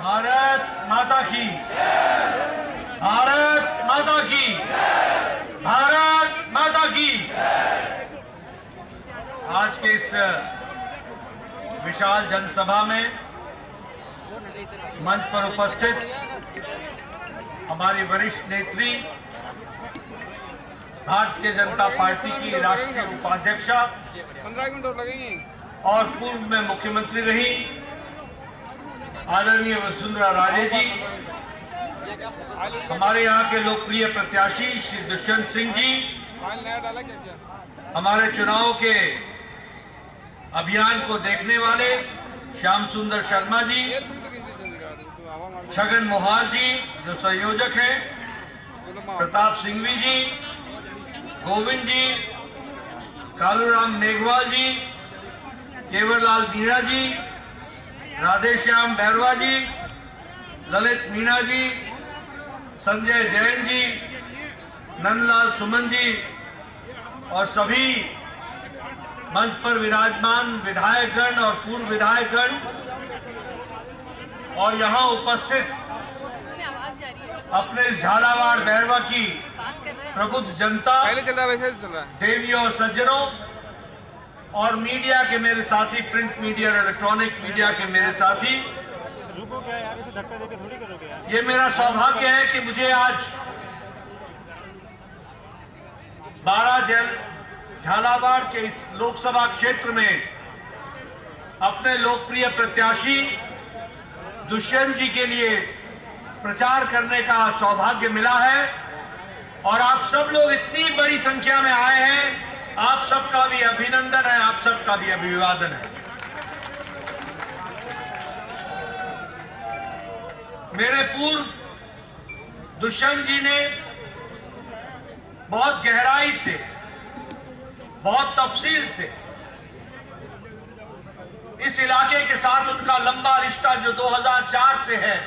भारत माता की, भारत माता की, भारत माता की। आज के इस विशाल जनसभा में मंच पर उपस्थित हमारी वरिष्ठ नेत्री, भारतीय जनता पार्टी की राष्ट्रीय उपाध्यक्षा 15 मिनट और लगेंगे और पूर्व में मुख्यमंत्री रही आदरणीय वसुंधरा राजे जी, हमारे यहाँ के लोकप्रिय प्रत्याशी श्री दुष्यंत सिंह जी, नया डाला क्या हमारे चुनाव के अभियान को देखने वाले श्याम सुंदर शर्मा जी, छगन मोहार जी जो संयोजक हैं, प्रताप सिंघवी जी, गोविंद जी, कालूराम मेघवाल जी, केवरलाल मीणा जी, राधेश्याम बैरवा जी, ललित मीणा जी, संजय जैन जी, नंदलाल सुमन जी और सभी मंच पर विराजमान विधायकगण और पूर्व विधायकगण और यहाँ उपस्थित अपने झालावाड़ बैरवा की प्रबुद्ध जनता, पहले चल रहा है वैसे चल रहा है, देवियों और सज्जनों और मीडिया के मेरे साथी, प्रिंट मीडिया और इलेक्ट्रॉनिक मीडिया के मेरे साथी, ये मेरा सौभाग्य है कि मुझे आज 12 झालावाड़ के इस लोकसभा क्षेत्र में अपने लोकप्रिय प्रत्याशी दुष्यंत जी के लिए प्रचार करने का सौभाग्य मिला है और आप सब लोग इतनी बड़ी संख्या में आए हैं। आप सबका भी अभिनंदन है, आप सबका भी अभिवादन है। मेरे पूर्व दुष्यंत जी ने बहुत गहराई से, बहुत तफसील से इस इलाके के साथ उनका लंबा रिश्ता जो 2004 से है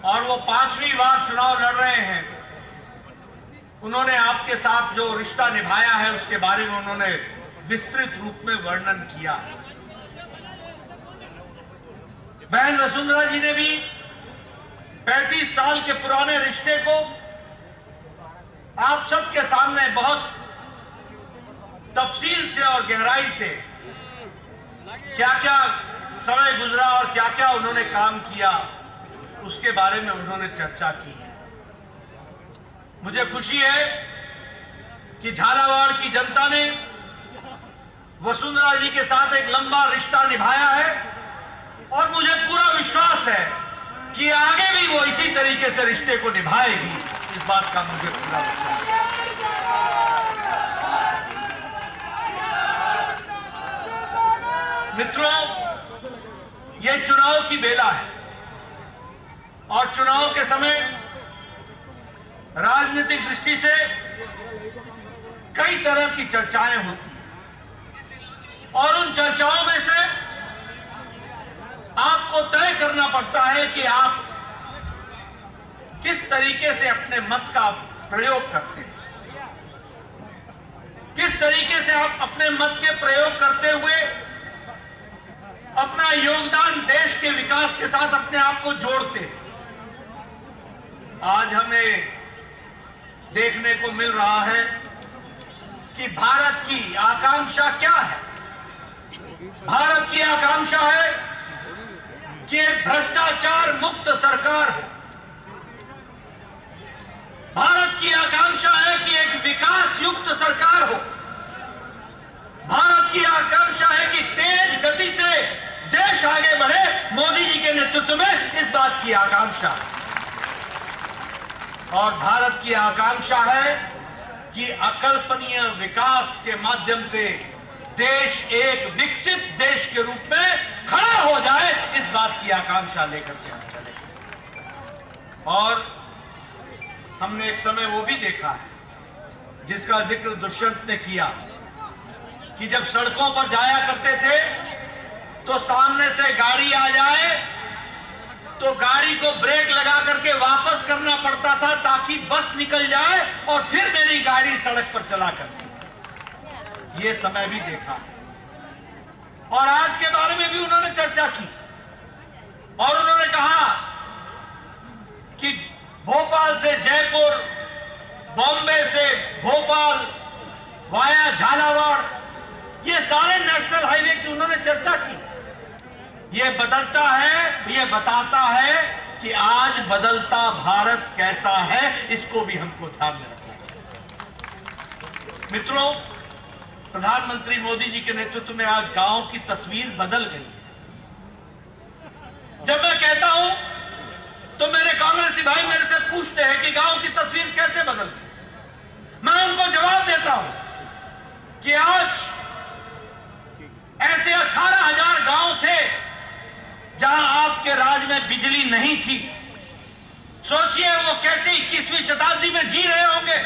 और वो 5वीं बार चुनाव लड़ रहे हैं, उन्होंने आपके साथ जो रिश्ता निभाया है उसके बारे में उन्होंने विस्तृत रूप में वर्णन किया। बहन वसुंधरा जी ने भी 35 साल के पुराने रिश्ते को आप सबके सामने बहुत तफसील से और गहराई से क्या क्या समय गुजरा और क्या क्या उन्होंने काम किया उसके बारे में उन्होंने चर्चा की है। मुझे खुशी है कि झालावाड़ की जनता ने वसुंधरा जी के साथ एक लंबा रिश्ता निभाया है और मुझे पूरा विश्वास है कि आगे भी वो इसी तरीके से रिश्ते को निभाएगी। इस बात का मुझे पूरा विश्वास है। मित्रों, ये चुनाव की बेला है और चुनाव के समय राजनीतिक दृष्टि से कई तरह की चर्चाएं होती हैं और उन चर्चाओं में से आपको तय करना पड़ता है कि आप किस तरीके से अपने मत का प्रयोग करते हैं, किस तरीके से आप अपने मत के प्रयोग करते हुए अपना योगदान देश के विकास के साथ अपने आप को जोड़ते हैं। आज हमें देखने को मिल रहा है कि भारत की आकांक्षा क्या है। भारत की आकांक्षा है कि एक भ्रष्टाचार मुक्त सरकार हो। भारत की आकांक्षा है कि एक विकास युक्त सरकार हो। भारत की आकांक्षा है कि तेज गति से देश आगे बढ़े। मोदी जी के नेतृत्व में इस बात की आकांक्षा है और भारत की आकांक्षा है कि अकल्पनीय विकास के माध्यम से देश एक विकसित देश के रूप में खड़ा हो जाए। इस बात की आकांक्षा लेकर के हम चले और हमने एक समय वो भी देखा है जिसका जिक्र दुष्यंत ने किया कि जब सड़कों पर जाया करते थे तो सामने से गाड़ी आ जाए तो गाड़ी को ब्रेक लगा करके वापस करना पड़ता था ताकि बस निकल जाए और फिर मेरी गाड़ी सड़क पर चला करती। ये समय भी देखा और आज के बारे में भी उन्होंने चर्चा की और उन्होंने कहा कि भोपाल से जयपुर, बॉम्बे से भोपाल वाया झालावाड़, ये सारे नेशनल हाईवे की उन्होंने चर्चा की। ये बदलता है, ये बताता है कि आज बदलता भारत कैसा है, इसको भी हमको ध्यान में रखना है। मित्रों, प्रधानमंत्री मोदी जी के नेतृत्व में आज गांव की तस्वीर बदल गई है। जब मैं कहता हूं तो मेरे कांग्रेसी भाई मेरे से पूछते हैं कि गांव की तस्वीर कैसे बदल गई। मैं उनको जवाब देता हूं कि आज ऐसे 18,000 गांव थे जहां आपके राज में बिजली नहीं थी। सोचिए वो कैसे 21वीं शताब्दी में जी रहे होंगे।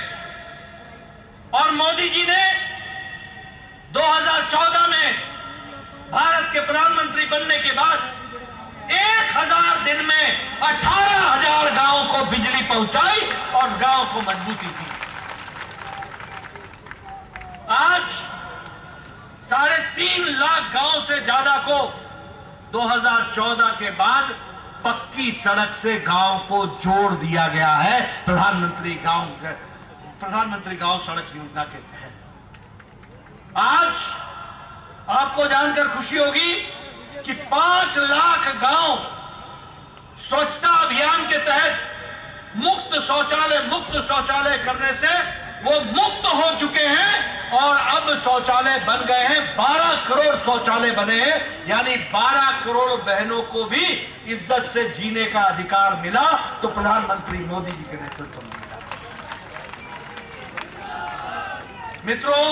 और मोदी जी ने 2014 में भारत के प्रधानमंत्री बनने के बाद 1000 दिन में 18,000 गांवों को बिजली पहुंचाई और गांव को मजबूती दी। आज 3.5 लाख गांव से ज्यादा को 2014 के बाद पक्की सड़क से गांव को जोड़ दिया गया है प्रधानमंत्री गांव सड़क योजना के तहत। आज आपको जानकर खुशी होगी कि 5 लाख गांव स्वच्छता अभियान के तहत मुक्त शौचालय करने से वो मुक्त हो चुके हैं और अब शौचालय बन गए हैं। 12 करोड़ शौचालय बने हैं, यानी 12 करोड़ बहनों को भी इज्जत से जीने का अधिकार मिला तो प्रधानमंत्री मोदी जी के नेतृत्व में मिला। मित्रों,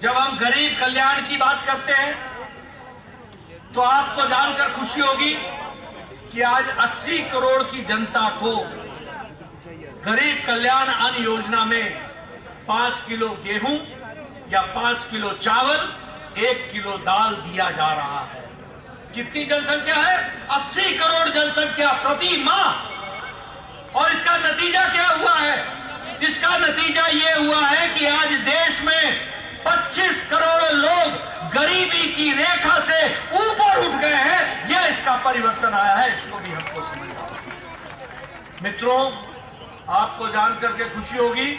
जब हम गरीब कल्याण की बात करते हैं तो आपको जानकर खुशी होगी कि आज 80 करोड़ की जनता को गरीब कल्याण अन्न योजना में 5 किलो गेहूं या 5 किलो चावल, 1 किलो दाल दिया जा रहा है। कितनी जनसंख्या है? 80 करोड़ जनसंख्या प्रति माह। और इसका नतीजा क्या हुआ है? इसका नतीजा यह हुआ है कि आज देश में 25 करोड़ लोग गरीबी की रेखा से ऊपर उठ गए हैं। यह इसका परिवर्तन आया है, इसको भी हमको समझना होगा। मित्रों, आपको जानकर के खुशी होगी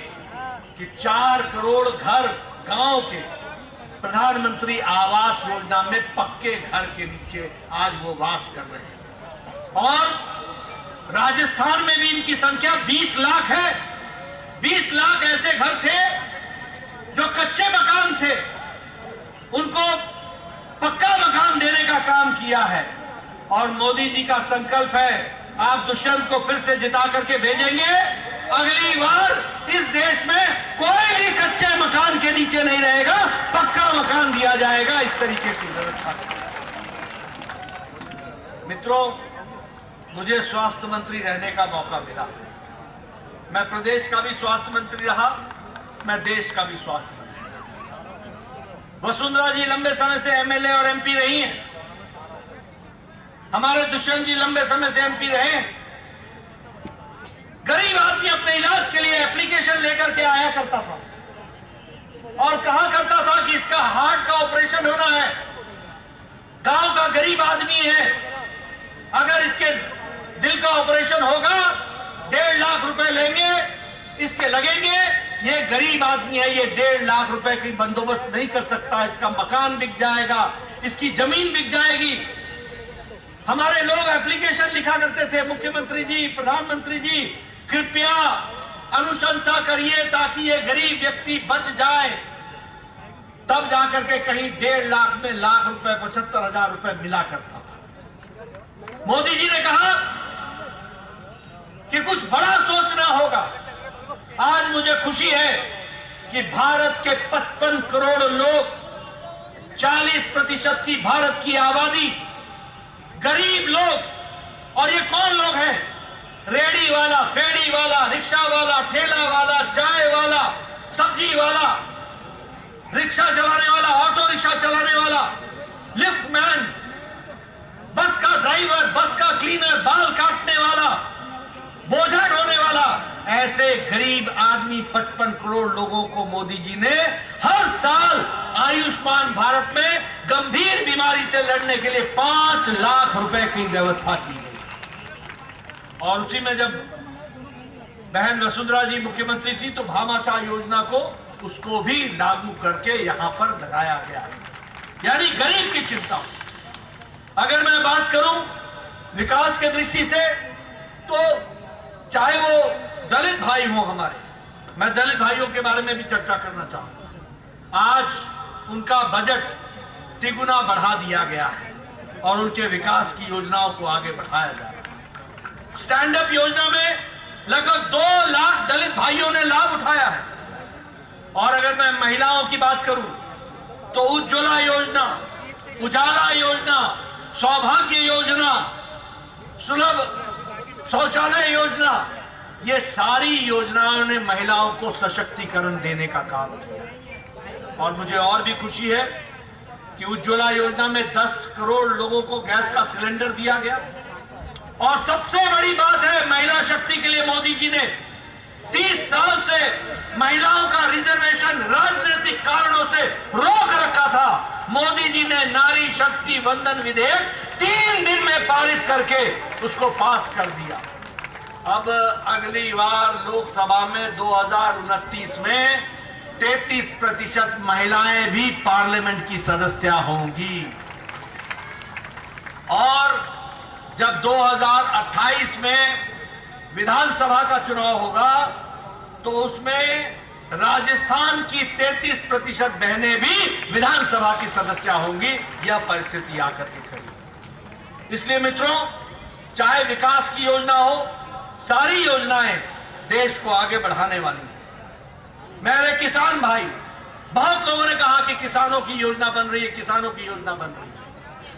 कि 4 करोड़ घर गांव के प्रधानमंत्री आवास योजना में पक्के घर के नीचे आज वो वास कर रहे हैं। और राजस्थान में भी इनकी संख्या 20 लाख है। 20 लाख ऐसे घर थे जो कच्चे मकान थे, उनको पक्का मकान देने का काम किया है। और मोदी जी का संकल्प है, आप दुष्यंत को फिर से जिता करके भेजेंगे, अगली बार इस देश में कोई भी कच्चे मकान के नीचे नहीं रहेगा, पक्का मकान दिया जाएगा। इस तरीके की व्यवस्था। मित्रों, मुझे स्वास्थ्य मंत्री रहने का मौका मिला। मैं प्रदेश का भी स्वास्थ्य मंत्री रहा, मैं देश का भी स्वास्थ्य मंत्री। वसुंधरा जी लंबे समय से एमएलए और एमपी रही हैं। हमारे दुष्यंत जी लंबे समय से एमपी रहे हैं। गरीब आदमी अपने इलाज के लिए एप्लीकेशन लेकर के आया करता था और कहा करता था कि इसका हार्ट का ऑपरेशन होना है। गांव का गरीब आदमी है, अगर इसके दिल का ऑपरेशन होगा 1.5 लाख रुपए लेंगे, इसके लगेंगे। ये गरीब आदमी है, ये 1.5 लाख रुपए की बंदोबस्त नहीं कर सकता। इसका मकान बिक जाएगा, इसकी जमीन बिक जाएगी। हमारे लोग एप्लीकेशन लिखा करते थे, मुख्यमंत्री जी, प्रधानमंत्री जी, कृपया अनुशंसा करिए ताकि ये गरीब व्यक्ति बच जाए। तब जाकर के कहीं 1.5 लाख में लाख रुपए 75,000 रुपए मिला करता था। मोदी जी ने कहा कि कुछ बड़ा सोचना होगा। आज मुझे खुशी है कि भारत के 55 करोड़ लोग, 40% की भारत की आबादी गरीब लोग। और ये कौन लोग हैं? रेडी वाला, फेडी वाला, रिक्शा वाला, ठेला वाला, चाय वाला, सब्जी वाला, रिक्शा चलाने वाला, ऑटो रिक्शा चलाने वाला, लिफ्ट मैन, बस का ड्राइवर, बस का क्लीनर, बाल काटने वाला, बोझा ढोने वाला, ऐसे गरीब आदमी 55 करोड़ लोगों को मोदी जी ने हर साल आयुष्मान भारत में गंभीर बीमारी से लड़ने के लिए 5 लाख रुपए की व्यवस्था की गई। और उसी में जब बहन वसुंधरा जी मुख्यमंत्री थी तो भामाशाह योजना को उसको भी लागू करके यहां पर लगाया गया, यानी गरीब की चिंता। अगर मैं बात करूं विकास के दृष्टि से, तो चाहे वो दलित भाई हो हमारे, मैं दलित भाइयों के बारे में भी चर्चा करना चाहूंगा। आज उनका बजट तिगुना बढ़ा दिया गया है और उनके विकास की योजनाओं को आगे बढ़ाया जा रहा है। स्टैंड अप योजना में लगभग 2 लाख दलित भाइयों ने लाभ उठाया है। और अगर मैं महिलाओं की बात करूं तो उज्ज्वला योजना, उजाला योजना, सौभाग्य योजना, सुलभ शौचालय योजना, ये सारी योजनाओं ने महिलाओं को सशक्तिकरण देने का काम किया। और मुझे और भी खुशी है कि उज्ज्वला योजना में 10 करोड़ लोगों को गैस का सिलेंडर दिया गया। और सबसे बड़ी बात है, महिला शक्ति के लिए मोदी जी ने 30 साल से महिलाओं का रिजर्वेशन राजनीतिक कारणों से रोक रखा था। मोदी जी ने नारी शक्ति वंदन विधेयक 3 दिन में पारित करके उसको पास कर दिया। अब अगली बार लोकसभा में 2029 में 33% महिलाएं भी पार्लियामेंट की सदस्य होंगी। और जब 2028 में विधानसभा का चुनाव होगा तो उसमें राजस्थान की 33% बहनें भी विधानसभा की सदस्य होंगी। यह परिस्थिति आकर के खड़ी। इसलिए मित्रों, चाहे विकास की योजना हो, सारी योजनाएं देश को आगे बढ़ाने वाली हैं। मेरे किसान भाई, बहुत लोगों ने कहा कि किसानों की योजना बन रही है, किसानों की योजना बन रही है।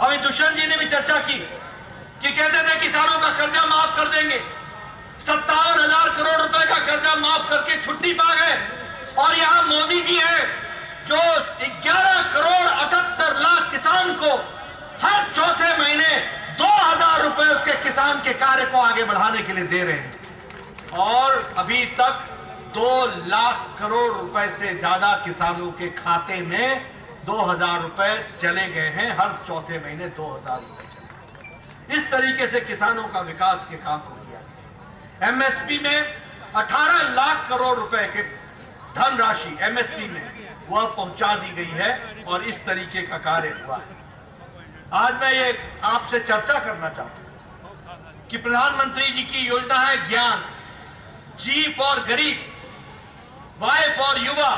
अभी दुष्यंत जी ने भी चर्चा की कि कहते थे किसानों का कर्जा माफ कर देंगे। 57,000 करोड़ रुपए का कर्जा माफ करके छुट्टी पा गए। और यहां मोदी जी है जो 11 करोड़ 78 लाख किसान को हर चौथे महीने 2,000 रुपए उसके किसान के कार्य को आगे बढ़ाने के लिए दे रहे हैं। और अभी तक 2 लाख करोड़ रुपए से ज्यादा किसानों के खाते में 2,000 रुपए चले गए हैं। हर चौथे महीने 2,000 रुपए चले। इस तरीके से किसानों का विकास के काम को किया। एमएसपी में 18 लाख करोड़ रुपए के धनराशि एमएसपी में वह पहुंचा दी गई है और इस तरीके का कार्य हुआ है। आज मैं ये आपसे चर्चा करना चाहता हूं कि प्रधानमंत्री जी की योजना है ज्ञान, जी फॉर गरीब, वाई फॉर युवा,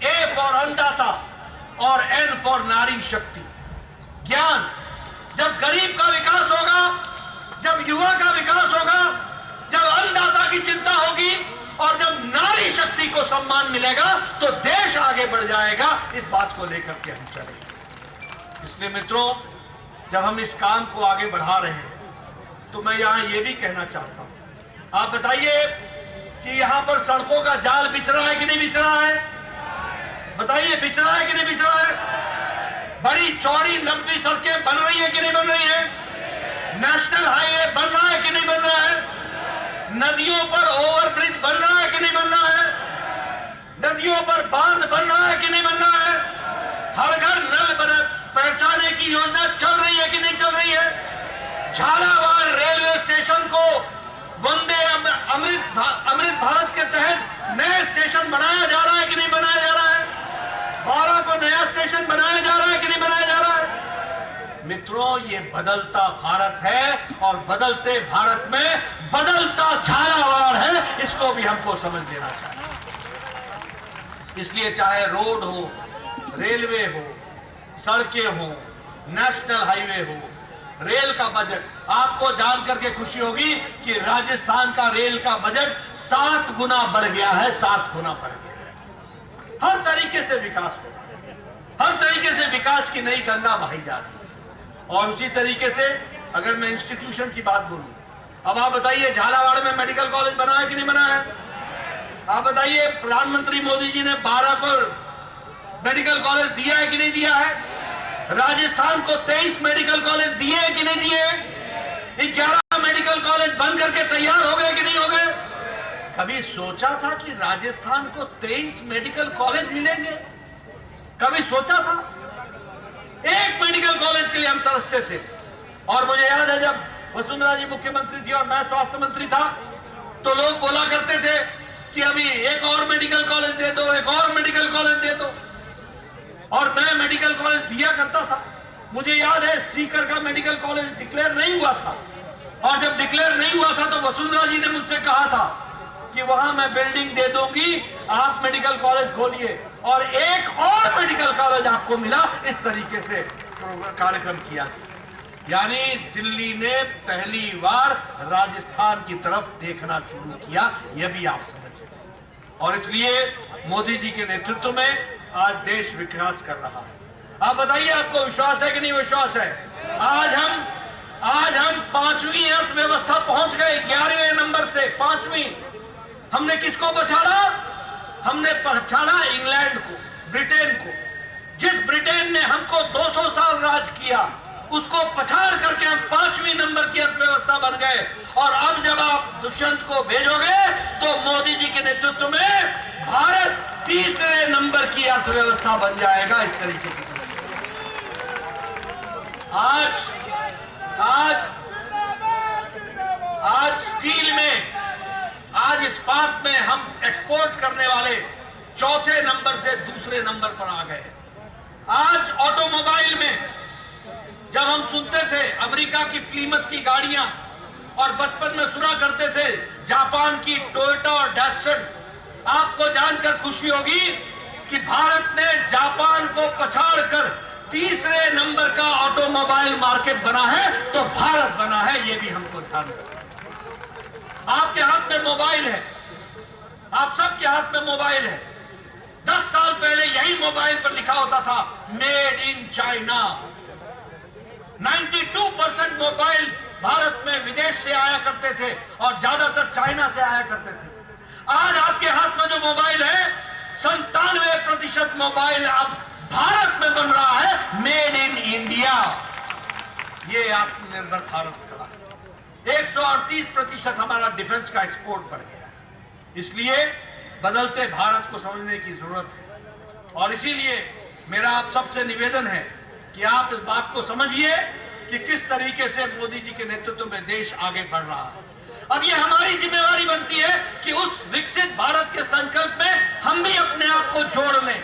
ए फॉर अन्नदाता और एन फॉर नारी शक्ति। ज्ञान, जब गरीब का विकास होगा, जब युवा का विकास होगा, जब अन्नदाता की चिंता होगी और जब नारी शक्ति को सम्मान मिलेगा तो देश आगे बढ़ जाएगा। इस बात को लेकर के हम चलेंगे। इसलिए मित्रों, जब हम इस काम को आगे बढ़ा रहे हैं तो मैं यहां यह भी कहना चाहता हूं, आप बताइए कि यहां पर सड़कों का जाल बिछ रहा है कि नहीं बिछ रहा है? बताइए, बिछ रहा है कि नहीं बिछ रहा है? बड़ी चौड़ी लंबी सड़कें बन रही है कि नहीं बन रही है? नेशनल हाईवे बन रहा है कि नहीं बन रहा है? नदियों पर ओवरब्रिज बन रहा है कि नहीं बन रहा है? नदियों पर बांध बन रहा है कि नहीं बन रहा है? हर घर नल पहुंचाने की योजना चल रही है कि नहीं चल रही है? झालावाड़ रेलवे स्टेशन को वंदे अमृत भारत के तहत नए स्टेशन बनाया जा रहा है कि नहीं बनाया जा रहा है? 12 को नया स्टेशन बनाया जा रहा है कि नहीं बनाया जा रहा है? मित्रों, ये बदलता भारत है और बदलते भारत में बदलता झालावाड़ है। इसको भी हमको समझ लेना चाहिए। इसलिए चाहे रोड हो, रेलवे हो, सड़कें हो, नेशनल हाईवे हो, रेल का बजट, आपको जान करके खुशी होगी कि राजस्थान का रेल का बजट 7 गुना बढ़ गया है। 7 गुना बढ़ गया है। हर तरीके से विकास हो, हर तरीके से विकास की नई गंगा बहाई जा रही है। और उसी तरीके से अगर मैं इंस्टीट्यूशन की बात बोलूं, अब आप बताइए, झालावाड़ में मेडिकल कॉलेज बना है कि नहीं बना है? आप बताइए, प्रधानमंत्री मोदी जी ने 12 को मेडिकल कॉलेज दिया है कि नहीं दिया है? राजस्थान को 23 मेडिकल कॉलेज दिए हैं कि नहीं दिए? 11 मेडिकल कॉलेज बन करके तैयार हो गए कि नहीं हो गए? कभी सोचा था कि राजस्थान को 23 मेडिकल कॉलेज मिलेंगे? कभी सोचा था? एक मेडिकल कॉलेज के लिए हम तरसते थे। और मुझे याद है जब वसुंधरा जी मुख्यमंत्री थी और मैं स्वास्थ्य मंत्री था, तो लोग बोला करते थे कि अभी एक और मेडिकल कॉलेज दे दो, एक और मेडिकल कॉलेज दे दो। और मैं मेडिकल कॉलेज दिया करता था। मुझे याद है सीकर का मेडिकल कॉलेज डिक्लेयर नहीं हुआ था, और जब डिक्लेयर नहीं हुआ था तो वसुंधरा जी ने मुझसे कहा था कि वहां मैं बिल्डिंग दे दूंगी, आप मेडिकल कॉलेज खोलिए। और एक और मेडिकल कॉलेज आपको मिला। इस तरीके से कार्यक्रम किया। यानी दिल्ली ने पहली बार राजस्थान की तरफ देखना शुरू किया, यह भी आप समझिए। और इसलिए मोदी जी के नेतृत्व में आज देश विकास कर रहा है। आप बताइए, आपको विश्वास है कि नहीं विश्वास है? आज हम 5वीं अर्थव्यवस्था पहुंच गए, 11वें नंबर से 5वीं। हमने किसको पछाड़ा? हमने पछाड़ा इंग्लैंड को, ब्रिटेन को। जिस ब्रिटेन ने हमको 200 साल राज किया, उसको पछाड़ करके हम 5वीं नंबर की अर्थव्यवस्था बन गए। और अब जब आप दुष्यंत को भेजोगे तो मोदी जी के नेतृत्व में भारत 3रे नंबर की अर्थव्यवस्था बन जाएगा। इस तरीके से आज स्टील में, आज इस्पात में हम एक्सपोर्ट करने वाले 4थे नंबर से 2रे नंबर पर आ गए। आज ऑटोमोबाइल में जब हम सुनते थे अमेरिका की प्लीमथ की गाड़ियां, और बचपन में सुना करते थे जापान की टोयोटा और डैटसन, आपको जानकर खुशी होगी कि भारत ने जापान को पछाड़कर 3रे नंबर का ऑटोमोबाइल मार्केट बना है। तो भारत बना है, यह भी हमको ध्यान रखना। आपके हाथ में मोबाइल है, आप सबके हाथ में मोबाइल है। 10 साल पहले यही मोबाइल पर लिखा होता था made in China. 92% mobile Bharat में विदेश से आया करते थे और ज्यादातर चाइना से आया करते थे। आज आपके हाथ में जो मोबाइल है, 97% मोबाइल अब भारत में बन रहा है, मेड इन इंडिया। ये आत्मनिर्भर भारत खड़ा है। 138% हमारा डिफेंस का एक्सपोर्ट बढ़ गया है। इसलिए बदलते भारत को समझने की जरूरत है। और इसीलिए मेरा आप सबसे निवेदन है कि आप इस बात को समझिए कि किस तरीके से मोदी जी के नेतृत्व में देश आगे बढ़ रहा है। अब ये हमारी जिम्मेवारी बनती है कि उस विकसित भारत के संकल्प में हम भी अपने आप को जोड़ लें।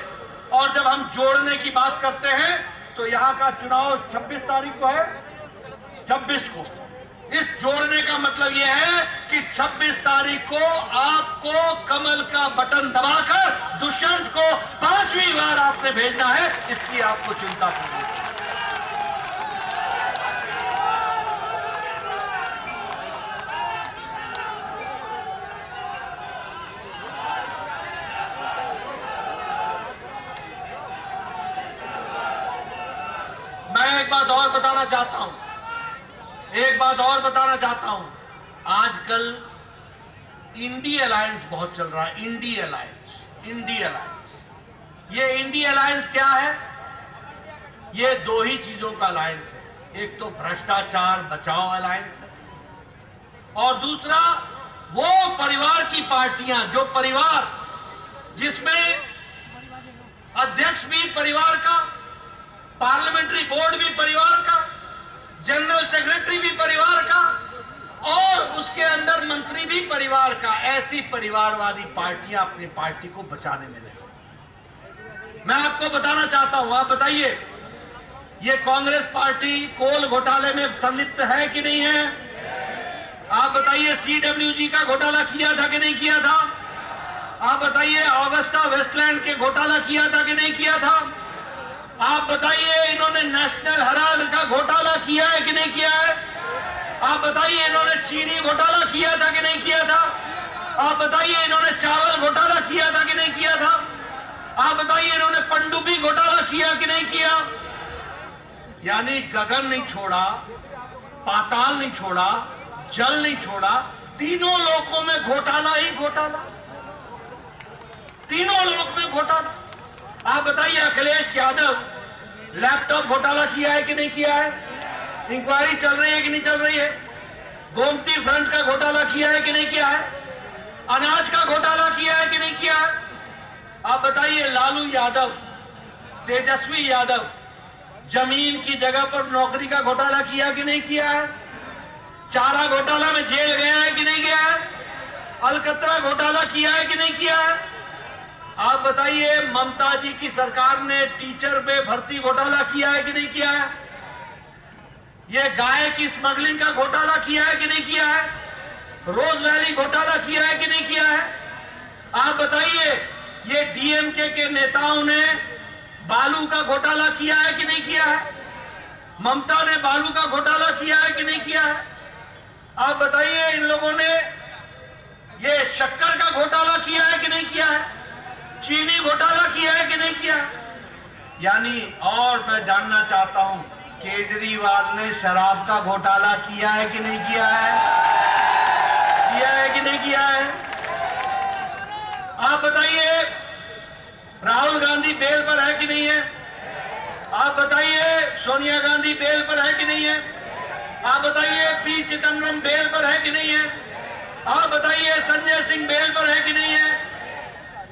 और जब हम जोड़ने की बात करते हैं तो यहां का चुनाव 26 तारीख को है, 26 को। इस जोड़ने का मतलब यह है कि 26 तारीख को आपको कमल का बटन दबाकर दुष्यंत को 5वीं बार आपने भेजना है। इसकी आपको चिंता करनी है। मैं एक बात और बताना चाहता हूं, आजकल इंडी अलायंस बहुत चल रहा है। इंडी अलायंस, ये इंडी अलायंस क्या है? ये 2 ही चीजों का अलायंस है। एक तो भ्रष्टाचार बचाओ अलायंस है, और दूसरा वो परिवार की पार्टियां, जो परिवार जिसमें अध्यक्ष भी परिवार का, पार्लियामेंट्री बोर्ड भी परिवार का, जनरल सेक्रेटरी भी परिवार का, और उसके अंदर मंत्री भी परिवार का। ऐसी परिवारवादी पार्टियां अपनी पार्टी को बचाने में लगी। मैं आपको बताना चाहता हूं, आप बताइए, ये कांग्रेस पार्टी कोल घोटाले में संलिप्त है कि नहीं है? आप बताइए, CWG का घोटाला किया था कि नहीं किया था? आप बताइए, ऑगस्टा वेस्टलैंड के घोटाला किया था कि नहीं किया था? आप बताइए, इन्होंने नेशनल हेराल्ड का घोटाला किया है कि नहीं किया है? आप बताइए, इन्होंने चीनी घोटाला किया था कि नहीं किया था? आप बताइए, इन्होंने चावल घोटाला किया था कि नहीं किया था? आप बताइए, इन्होंने पनडुब्बी घोटाला किया कि नहीं किया? यानी गगन नहीं छोड़ा, पाताल नहीं छोड़ा, जल नहीं छोड़ा, तीनों लोकों में घोटाला ही घोटाला, तीनों लोक में घोटाला। आप बताइए, अखिलेश यादव लैपटॉप घोटाला किया है कि नहीं किया है? इंक्वायरी चल रही है कि नहीं चल रही है? गोमती फ्रंट का घोटाला किया है कि नहीं किया है? अनाज का घोटाला किया है कि नहीं किया है? आप बताइए, लालू यादव तेजस्वी यादव जमीन की जगह पर नौकरी का घोटाला किया कि नहीं किया है? चारा घोटाला में जेल गया है कि नहीं गया है? अलकतरा घोटाला किया है कि नहीं किया है? आप बताइए, ममता जी की सरकार ने टीचर पे भर्ती घोटाला किया है कि नहीं किया है? ये गाय की स्मगलिंग का घोटाला किया है कि नहीं किया है? रोज वैली घोटाला किया है कि नहीं किया है? आप बताइए, ये डीएमके के नेताओं ने बालू का घोटाला किया है कि नहीं किया है? ममता ने बालू का घोटाला किया है कि नहीं किया है? आप बताइए, इन लोगों ने ये शक्कर का घोटाला किया है कि नहीं किया है? चीनी घोटाला किया है कि नहीं किया है? यानी, और मैं जानना चाहता हूं, केजरीवाल ने शराब का घोटाला किया है कि नहीं किया है? किया है कि नहीं किया है? आप बताइए, राहुल गांधी बेल पर है कि नहीं है? आप बताइए, सोनिया गांधी बेल पर है कि नहीं है? आप बताइए, पी चिदम्बरम बेल पर है कि नहीं है? आप बताइए, संजय सिंह बेल पर है कि नहीं है?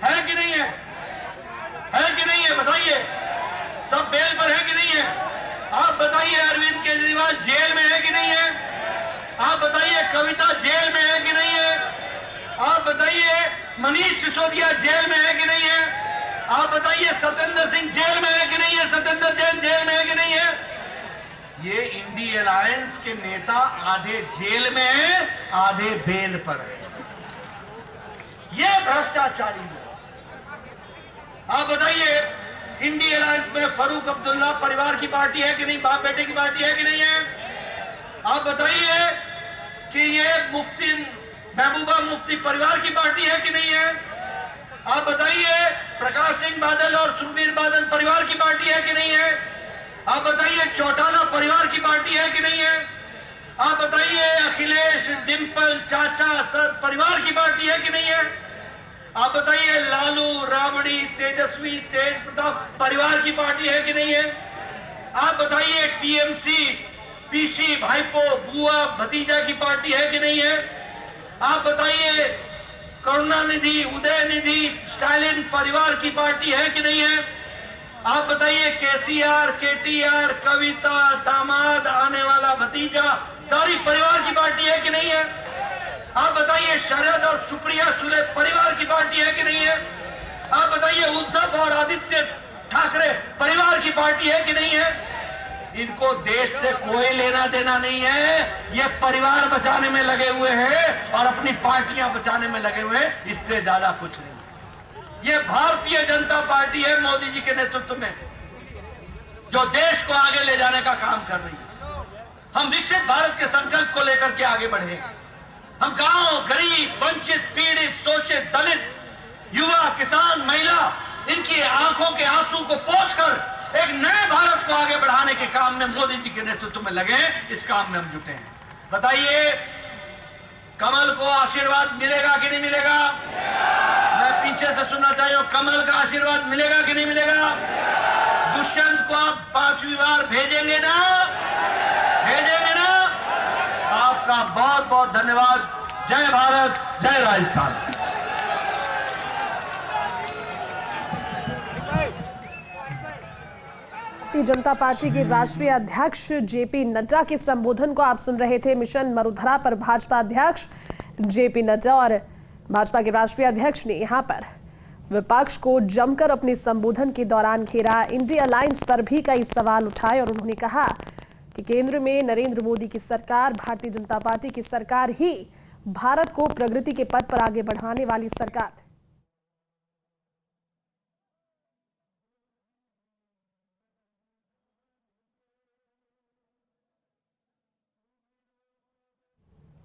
है कि नहीं है? है कि नहीं है? बताइए, सब बेल पर है कि नहीं है? आप बताइए, अरविंद केजरीवाल जेल में है कि नहीं है? आप बताइए, कविता जेल में है कि नहीं है? आप बताइए, मनीष सिसोदिया जेल में है कि नहीं है? आप बताइए, सत्येंद्र सिंह जेल में है कि नहीं है? सत्येंद्र जैन जेल में है कि नहीं है? ये इंडी अलायंस के नेता आधे जेल में है, आधे बेल पर है। ये भ्रष्टाचारी है। आप बताइए, इंडी अलायंस में फारूक अब्दुल्ला परिवार की पार्टी है कि नहीं? बाप बेटे की पार्टी है कि नहीं है? आप बताइए कि ये मुफ्ती महबूबा मुफ्ती परिवार की पार्टी है कि नहीं है? आप बताइए, प्रकाश सिंह बादल और सुखबीर बादल परिवार की पार्टी है कि नहीं है? आप बताइए, चौटाला परिवार की पार्टी है कि नहीं है? आप बताइए, अखिलेश, डिंपल, चाचा सर परिवार की पार्टी है कि नहीं है? आप बताइए, लालू, राबड़ी, तेजस्वी, तेज प्रताप परिवार की पार्टी है कि नहीं है? आप बताइए, टीएमसी, पीसी, भाईपो, बुआ, भतीजा की पार्टी है कि नहीं है? आप बताइए, करुणानिधि, उदयनिधि, स्टालिन परिवार की पार्टी है कि नहीं है? आप बताइए, केसीआर, केटीआर, कविता, दामाद, आने वाला भतीजा, सारी परिवार की पार्टी है कि नहीं है? आप बताइए, शरद और सुप्रिया सुले परिवार की पार्टी है कि नहीं है? आप बताइए, उद्धव और आदित्य ठाकरे परिवार की पार्टी है कि नहीं है? इनको देश से कोई लेना देना नहीं है। ये परिवार बचाने में लगे हुए हैं और अपनी पार्टियां बचाने में लगे हुए हैं, इससे ज्यादा कुछ नहीं। ये भारतीय जनता पार्टी है मोदी जी के नेतृत्व में, जो देश को आगे ले जाने का काम कर रही है। हम विकसित भारत के संकल्प को लेकर के आगे बढ़े। हम गांव, गरीब, वंचित, पीड़ित, शोषित, दलित, युवा, किसान, महिला, इनकी आंखों के आंसू को पोंछकर एक नए भारत को आगे बढ़ाने के काम में मोदी जी के नेतृत्व में लगे। इस काम में हम जुटे हैं। बताइए, कमल को आशीर्वाद मिलेगा कि नहीं मिलेगा? मैं पीछे से सुनना चाहिए, कमल का आशीर्वाद मिलेगा कि नहीं मिलेगा? दुष्यंत को आप 5वीं बार भेजेंगे ना? भेजेंगे ना? आपका बहुत बहुत धन्यवाद। जय भारत, जय राजस्थान। भारतीय जनता पार्टी के राष्ट्रीय अध्यक्ष जेपी नड्डा के संबोधन को आप सुन रहे थे। मिशन वसुंधरा पर भाजपा अध्यक्ष जेपी नड्डा और भाजपा के राष्ट्रीय अध्यक्ष ने यहां पर विपक्ष को जमकर अपने संबोधन के दौरान घेरा। इंडिया अलायंस पर भी कई सवाल उठाए और उन्होंने कहा कि केंद्र में नरेंद्र मोदी की सरकार, भारतीय जनता पार्टी की सरकार ही भारत को प्रगति के पथ पर आगे बढ़ाने वाली सरकार।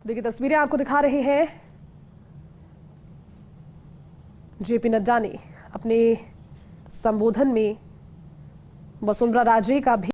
देखिए, तस्वीरें आपको दिखा रहे हैं। जेपी नड्डा ने अपने संबोधन में वसुंधरा राजे का भी